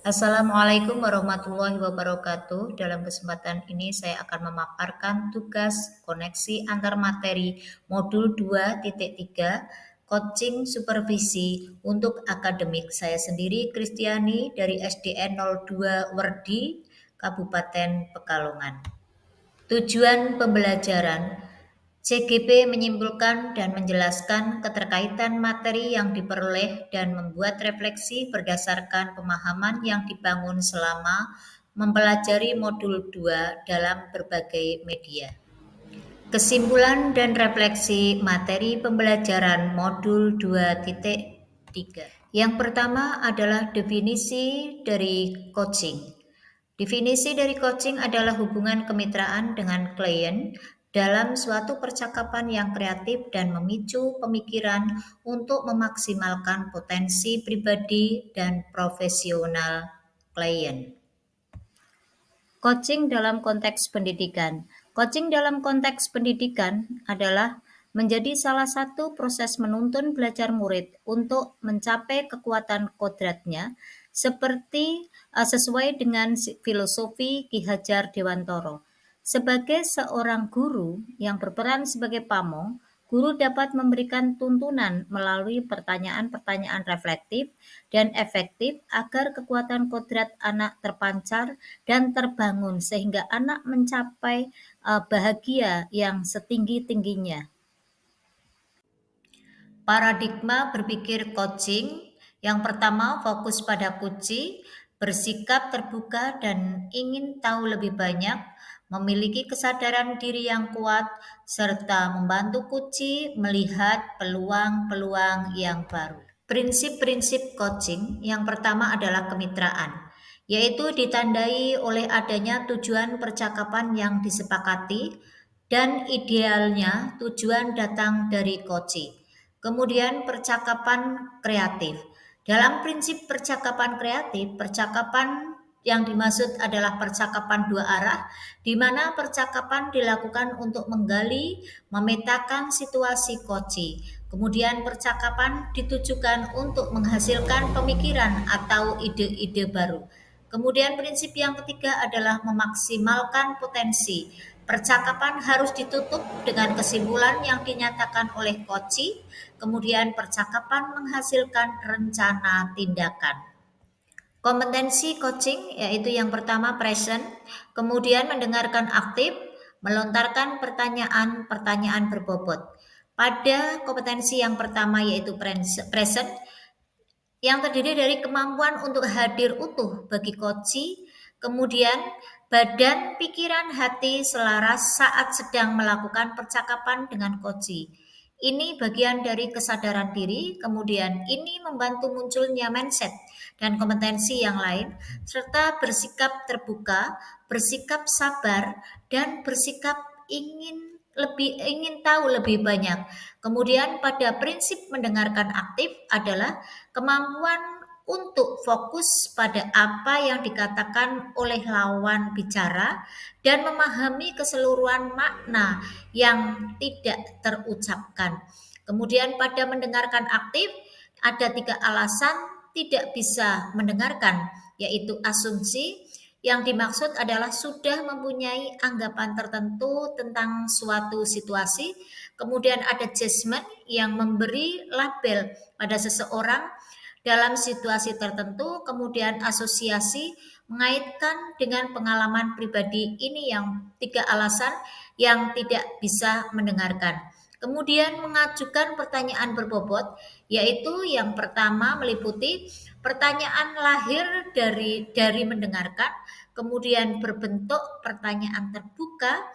Assalamualaikum warahmatullahi wabarakatuh. Dalam kesempatan ini saya akan memaparkan tugas koneksi antar materi modul 2.3 coaching supervisi untuk akademik. Saya sendiri Kristiani dari SDN 02 Werdi, Kabupaten Pekalongan. Tujuan pembelajaran CGP menyimpulkan dan menjelaskan keterkaitan materi yang diperoleh dan membuat refleksi berdasarkan pemahaman yang dibangun selama mempelajari modul 2 dalam berbagai media. Kesimpulan dan refleksi materi pembelajaran modul 2.3. Yang pertama adalah definisi dari coaching. Definisi dari coaching adalah hubungan kemitraan dengan klien dalam suatu percakapan yang kreatif dan memicu pemikiran untuk memaksimalkan potensi pribadi dan profesional klien. Coaching dalam konteks pendidikan. Coaching dalam konteks pendidikan adalah menjadi salah satu proses menuntun belajar murid untuk mencapai kekuatan kodratnya sesuai dengan filosofi Ki Hajar Dewantoro. Sebagai seorang guru yang berperan sebagai pamong, guru dapat memberikan tuntunan melalui pertanyaan-pertanyaan reflektif dan efektif agar kekuatan kodrat anak terpancar dan terbangun sehingga anak mencapai bahagia yang setinggi-tingginya. Paradigma berpikir coaching yang pertama fokus pada kunci, bersikap terbuka dan ingin tahu lebih banyak, memiliki kesadaran diri yang kuat, serta membantu kunci melihat peluang-peluang yang baru. Prinsip-prinsip coaching yang pertama adalah kemitraan, yaitu ditandai oleh adanya tujuan percakapan yang disepakati dan idealnya tujuan datang dari coach. Kemudian percakapan kreatif. Dalam prinsip percakapan kreatif, percakapan yang dimaksud adalah percakapan dua arah, di mana percakapan dilakukan untuk menggali, memetakan situasi koci. Kemudian percakapan ditujukan untuk menghasilkan pemikiran atau ide-ide baru. Kemudian prinsip yang ketiga adalah memaksimalkan potensi. Percakapan harus ditutup dengan kesimpulan yang dinyatakan oleh koci. Kemudian percakapan menghasilkan rencana tindakan. Kompetensi coaching yaitu yang pertama present, kemudian mendengarkan aktif, melontarkan pertanyaan-pertanyaan berbobot. Pada kompetensi yang pertama yaitu present, yang terdiri dari kemampuan untuk hadir utuh bagi coach, kemudian badan, pikiran, hati selaras saat sedang melakukan percakapan dengan coach. Ini bagian dari kesadaran diri, kemudian ini membantu munculnya mindset dan kompetensi yang lain, serta bersikap terbuka, bersikap sabar, dan bersikap ingin tahu lebih banyak. Kemudian pada prinsip mendengarkan aktif adalah kemampuan untuk fokus pada apa yang dikatakan oleh lawan bicara dan memahami keseluruhan makna yang tidak terucapkan. Kemudian pada mendengarkan aktif ada 3 alasan tidak bisa mendengarkan, yaitu asumsi, yang dimaksud adalah sudah mempunyai anggapan tertentu tentang suatu situasi. Kemudian ada judgment yang memberi label pada seseorang dalam situasi tertentu. Kemudian asosiasi mengaitkan dengan pengalaman pribadi. Ini yang 3 alasan yang tidak bisa mendengarkan. Kemudian mengajukan pertanyaan berbobot, yaitu yang pertama meliputi pertanyaan lahir dari mendengarkan, kemudian berbentuk pertanyaan terbuka,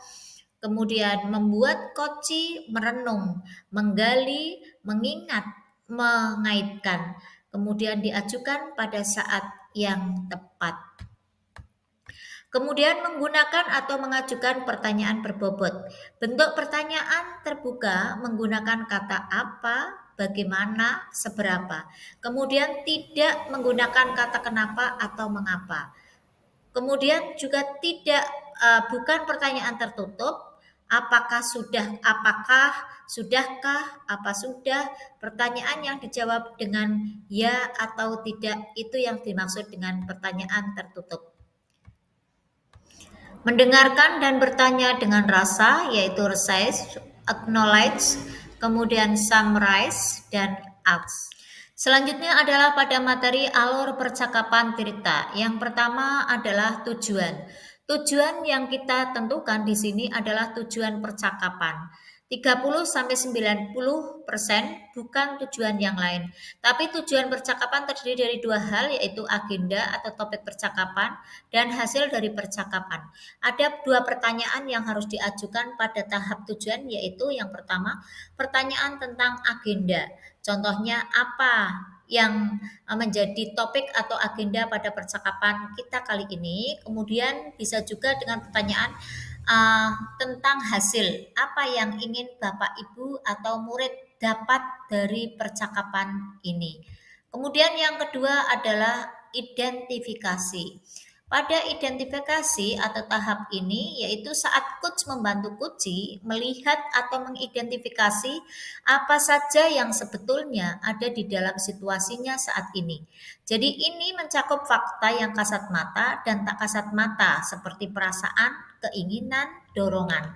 kemudian membuat koci merenung, menggali, mengingat, mengaitkan, kemudian diajukan pada saat yang tepat. Kemudian menggunakan atau mengajukan pertanyaan berbobot. Bentuk pertanyaan terbuka menggunakan kata apa, bagaimana, seberapa. Kemudian tidak menggunakan kata kenapa atau mengapa. Kemudian juga bukan pertanyaan tertutup, apakah sudahkah, apa sudah, pertanyaan yang dijawab dengan ya atau tidak, itu yang dimaksud dengan pertanyaan tertutup. Mendengarkan dan bertanya dengan rasa, yaitu recite, acknowledge, kemudian summarize, dan ask. Selanjutnya adalah pada materi alur percakapan cerita. Yang pertama adalah tujuan. Tujuan yang kita tentukan di sini adalah tujuan percakapan. 30-90% bukan tujuan yang lain. Tapi tujuan percakapan terdiri dari dua hal, yaitu agenda atau topik percakapan dan hasil dari percakapan. Ada dua pertanyaan yang harus diajukan pada tahap tujuan, yaitu yang pertama, pertanyaan tentang agenda. Contohnya apa yang menjadi topik atau agenda pada percakapan kita kali ini. Kemudian bisa juga dengan pertanyaan tentang hasil, apa yang ingin Bapak, Ibu, atau murid dapat dari percakapan ini. Kemudian yang kedua adalah identifikasi. Pada identifikasi atau tahap ini, yaitu saat coach membantu coachee melihat atau mengidentifikasi apa saja yang sebetulnya ada di dalam situasinya saat ini. Jadi ini mencakup fakta yang kasat mata dan tak kasat mata, seperti perasaan, keinginan, dorongan.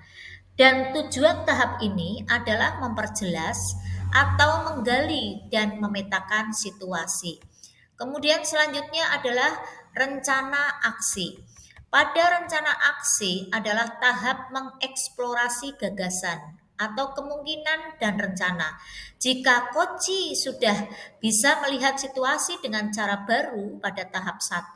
Dan tujuan tahap ini adalah memperjelas atau menggali dan memetakan situasi. Kemudian selanjutnya adalah rencana aksi. Pada rencana aksi adalah tahap mengeksplorasi gagasan atau kemungkinan dan rencana. Jika coachee sudah bisa melihat situasi dengan cara baru pada tahap 1,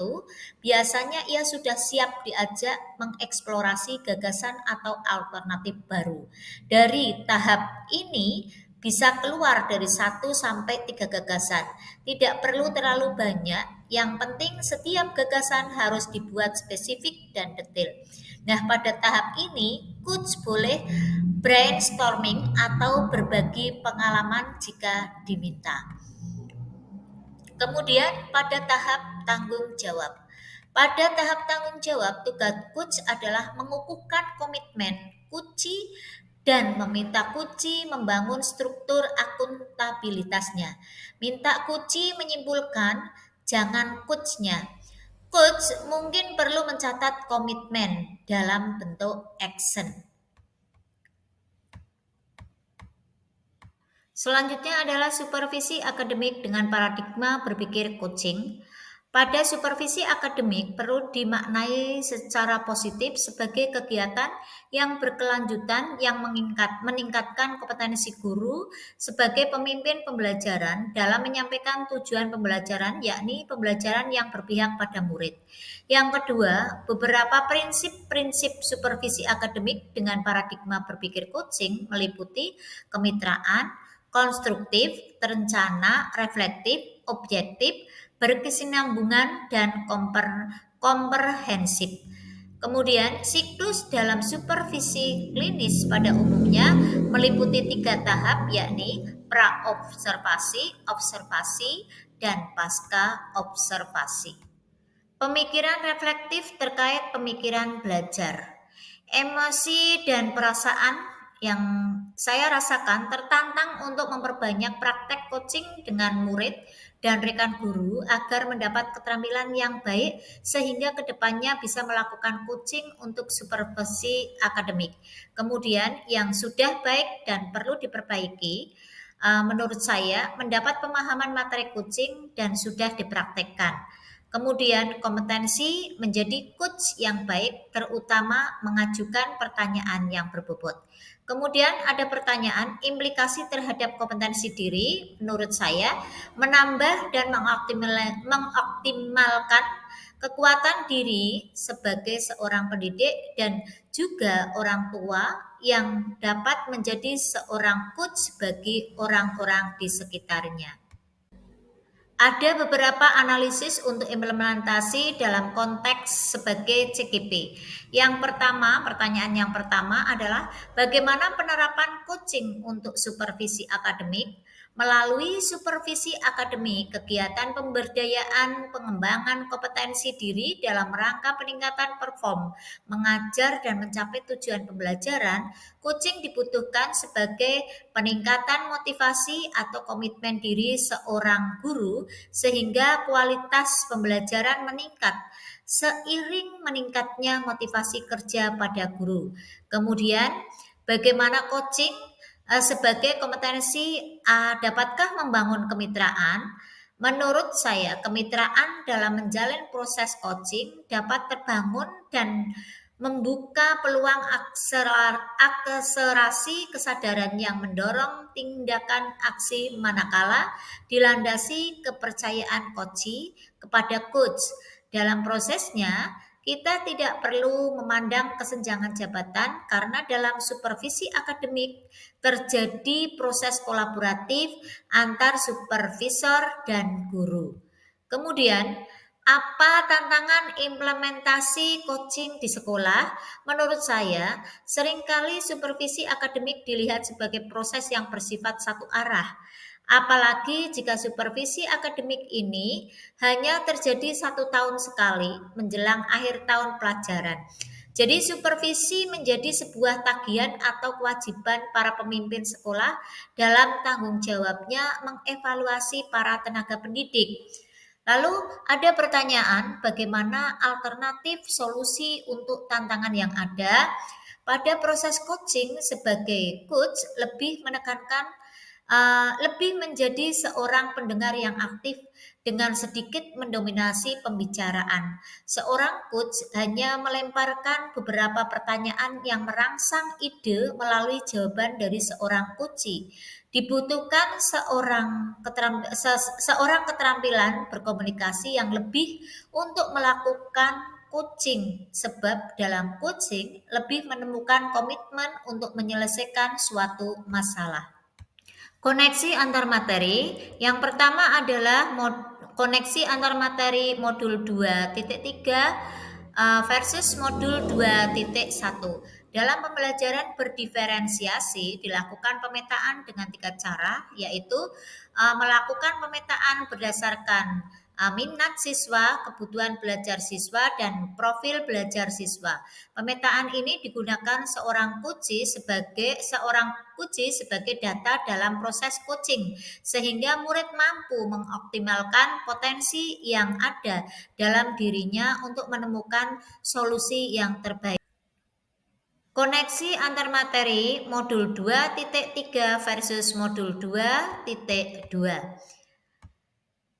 biasanya ia sudah siap diajak mengeksplorasi gagasan atau alternatif baru. Dari tahap ini bisa keluar dari 1 sampai 3 gagasan. Tidak perlu terlalu banyak, yang penting setiap gagasan harus dibuat spesifik dan detail. Nah, pada tahap ini, coach boleh brainstorming atau berbagi pengalaman jika diminta. Kemudian pada tahap tanggung jawab. Pada tahap tanggung jawab, tugas coach adalah mengukuhkan komitmen coachee dan meminta coachee membangun struktur akuntabilitasnya. Minta coachee menyimpulkan, jangan coachnya. Coach mungkin perlu mencatat komitmen dalam bentuk action. Selanjutnya adalah supervisi akademik dengan paradigma berpikir coaching. Pada supervisi akademik perlu dimaknai secara positif sebagai kegiatan yang berkelanjutan yang meningkatkan kompetensi guru sebagai pemimpin pembelajaran dalam menyampaikan tujuan pembelajaran, yakni pembelajaran yang berpihak pada murid. Yang kedua, beberapa prinsip-prinsip supervisi akademik dengan paradigma berpikir coaching meliputi kemitraan, konstruktif, terencana, reflektif, objektif, berkesinambungan, dan komprehensif. Kemudian, siklus dalam supervisi klinis pada umumnya meliputi 3 tahap, yakni pra-observasi, observasi, dan pasca-observasi. Pemikiran reflektif terkait pemikiran belajar. Emosi dan perasaan yang saya rasakan tertantang untuk memperbanyak praktek coaching dengan murid dan rekan guru agar mendapat keterampilan yang baik sehingga kedepannya bisa melakukan coaching untuk supervisi akademik. Kemudian yang sudah baik dan perlu diperbaiki, menurut saya mendapat pemahaman materi coaching dan sudah dipraktekkan. Kemudian kompetensi menjadi coach yang baik, terutama mengajukan pertanyaan yang berbobot. Kemudian ada pertanyaan implikasi terhadap kompetensi diri, menurut saya menambah dan mengoptimalkan kekuatan diri sebagai seorang pendidik dan juga orang tua yang dapat menjadi seorang coach bagi orang-orang di sekitarnya. Ada beberapa analisis untuk implementasi dalam konteks sebagai CKP. Yang pertama, pertanyaan yang pertama adalah bagaimana penerapan coaching untuk supervisi akademik? Melalui supervisi akademik, kegiatan pemberdayaan, pengembangan kompetensi diri dalam rangka peningkatan perform, mengajar dan mencapai tujuan pembelajaran, coaching dibutuhkan sebagai peningkatan motivasi atau komitmen diri seorang guru sehingga kualitas pembelajaran meningkat seiring meningkatnya motivasi kerja pada guru. Kemudian, bagaimana coaching sebagai kompetensi dapatkah membangun kemitraan? Menurut saya, kemitraan dalam menjalin proses coaching dapat terbangun dan membuka peluang akselerasi kesadaran yang mendorong tindakan aksi manakala dilandasi kepercayaan coach kepada coach. Dalam prosesnya, kita tidak perlu memandang kesenjangan jabatan karena dalam supervisi akademik terjadi proses kolaboratif antar supervisor dan guru. Kemudian, apa tantangan implementasi coaching di sekolah? Menurut saya, seringkali supervisi akademik dilihat sebagai proses yang bersifat satu arah. Apalagi jika supervisi akademik ini hanya terjadi 1 tahun sekali menjelang akhir tahun pelajaran. Jadi supervisi menjadi sebuah tagihan atau kewajiban para pemimpin sekolah dalam tanggung jawabnya mengevaluasi para tenaga pendidik. Lalu ada pertanyaan, bagaimana alternatif solusi untuk tantangan yang ada? Pada proses coaching sebagai coach lebih menjadi seorang pendengar yang aktif dengan sedikit mendominasi pembicaraan. Seorang coach hanya melemparkan beberapa pertanyaan yang merangsang ide melalui jawaban dari seorang coach. Dibutuhkan seorang keterampilan berkomunikasi yang lebih untuk melakukan coaching, sebab dalam coaching lebih menemukan komitmen untuk menyelesaikan suatu masalah. Koneksi antar materi, yang pertama adalah koneksi antar materi modul 2.3 versus modul 2.1. Dalam pembelajaran berdiferensiasi dilakukan pemetaan dengan 3 cara, yaitu melakukan pemetaan berdasarkan minat siswa, kebutuhan belajar siswa, dan profil belajar siswa. Pemetaan ini digunakan seorang coach sebagai data dalam proses coaching, sehingga murid mampu mengoptimalkan potensi yang ada dalam dirinya untuk menemukan solusi yang terbaik. Koneksi antar materi modul 2.3 versus modul 2.2.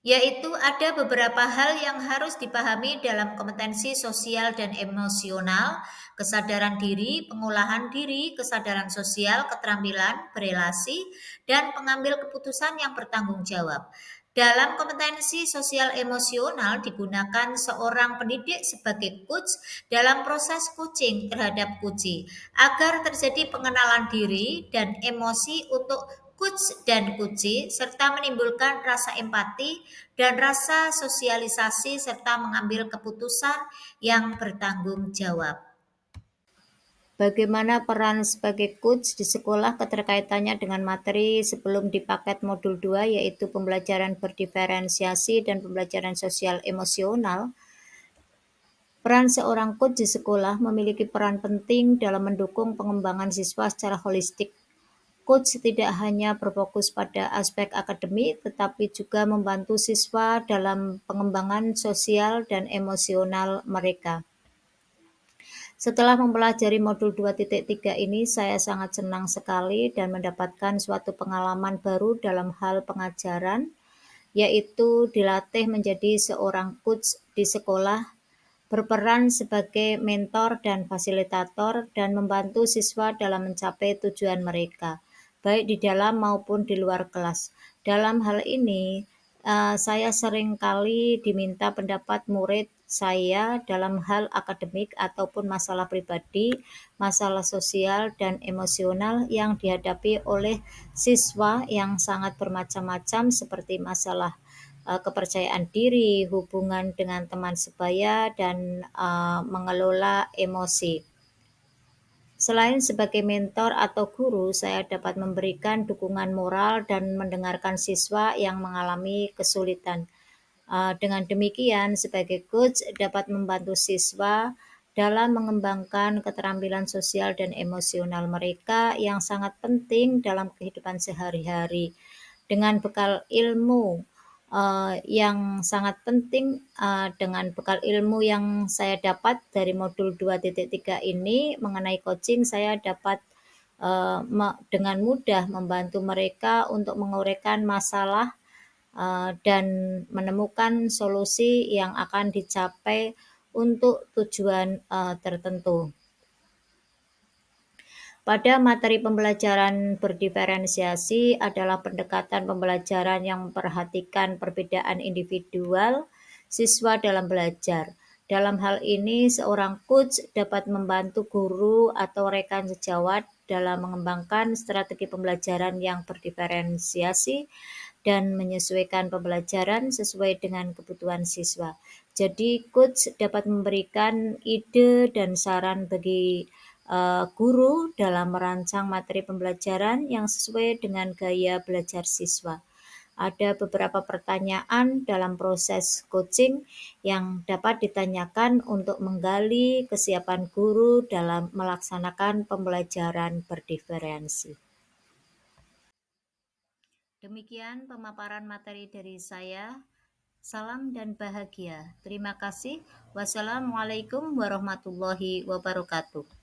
Yaitu ada beberapa hal yang harus dipahami dalam kompetensi sosial dan emosional, kesadaran diri, pengolahan diri, kesadaran sosial, keterampilan, berelasi, dan pengambil keputusan yang bertanggung jawab. Dalam kompetensi sosial emosional digunakan seorang pendidik sebagai coach dalam proses coaching terhadap coach agar terjadi pengenalan diri dan emosi untuk coach dan coach serta menimbulkan rasa empati dan rasa sosialisasi serta mengambil keputusan yang bertanggung jawab. Bagaimana peran sebagai coach di sekolah keterkaitannya dengan materi sebelum di paket modul 2 yaitu pembelajaran berdiferensiasi dan pembelajaran sosial emosional? Peran seorang coach di sekolah memiliki peran penting dalam mendukung pengembangan siswa secara holistik. Coach tidak hanya berfokus pada aspek akademik, tetapi juga membantu siswa dalam pengembangan sosial dan emosional mereka. Setelah mempelajari modul 2.3 ini, saya sangat senang sekali dan mendapatkan suatu pengalaman baru dalam hal pengajaran, yaitu dilatih menjadi seorang coach di sekolah, berperan sebagai mentor dan fasilitator, dan membantu siswa dalam mencapai tujuan mereka, baik di dalam maupun di luar kelas. Dalam hal ini, saya sering kali diminta pendapat murid saya dalam hal akademik ataupun masalah pribadi, masalah sosial dan emosional yang dihadapi oleh siswa yang sangat bermacam-macam seperti masalah kepercayaan diri, hubungan dengan teman sebaya, dan mengelola emosi. Selain sebagai mentor atau guru, saya dapat memberikan dukungan moral dan mendengarkan siswa yang mengalami kesulitan. Dengan demikian, sebagai coach dapat membantu siswa dalam mengembangkan keterampilan sosial dan emosional mereka yang sangat penting dalam kehidupan sehari-hari. Dengan bekal ilmu yang sangat penting, dengan bekal ilmu yang saya dapat dari modul 2.3 ini mengenai coaching, saya dapat dengan mudah membantu mereka untuk menguraikan masalah dan menemukan solusi yang akan dicapai untuk tujuan tertentu. Pada materi pembelajaran berdiferensiasi adalah pendekatan pembelajaran yang memperhatikan perbedaan individual siswa dalam belajar. Dalam hal ini, seorang coach dapat membantu guru atau rekan sejawat dalam mengembangkan strategi pembelajaran yang berdiferensiasi dan menyesuaikan pembelajaran sesuai dengan kebutuhan siswa. Jadi, coach dapat memberikan ide dan saran bagi guru dalam merancang materi pembelajaran yang sesuai dengan gaya belajar siswa. Ada beberapa pertanyaan dalam proses coaching yang dapat ditanyakan untuk menggali kesiapan guru dalam melaksanakan pembelajaran berdiferensi. Demikian pemaparan materi dari saya. Salam dan bahagia. Terima kasih. Wassalamualaikum warahmatullahi wabarakatuh.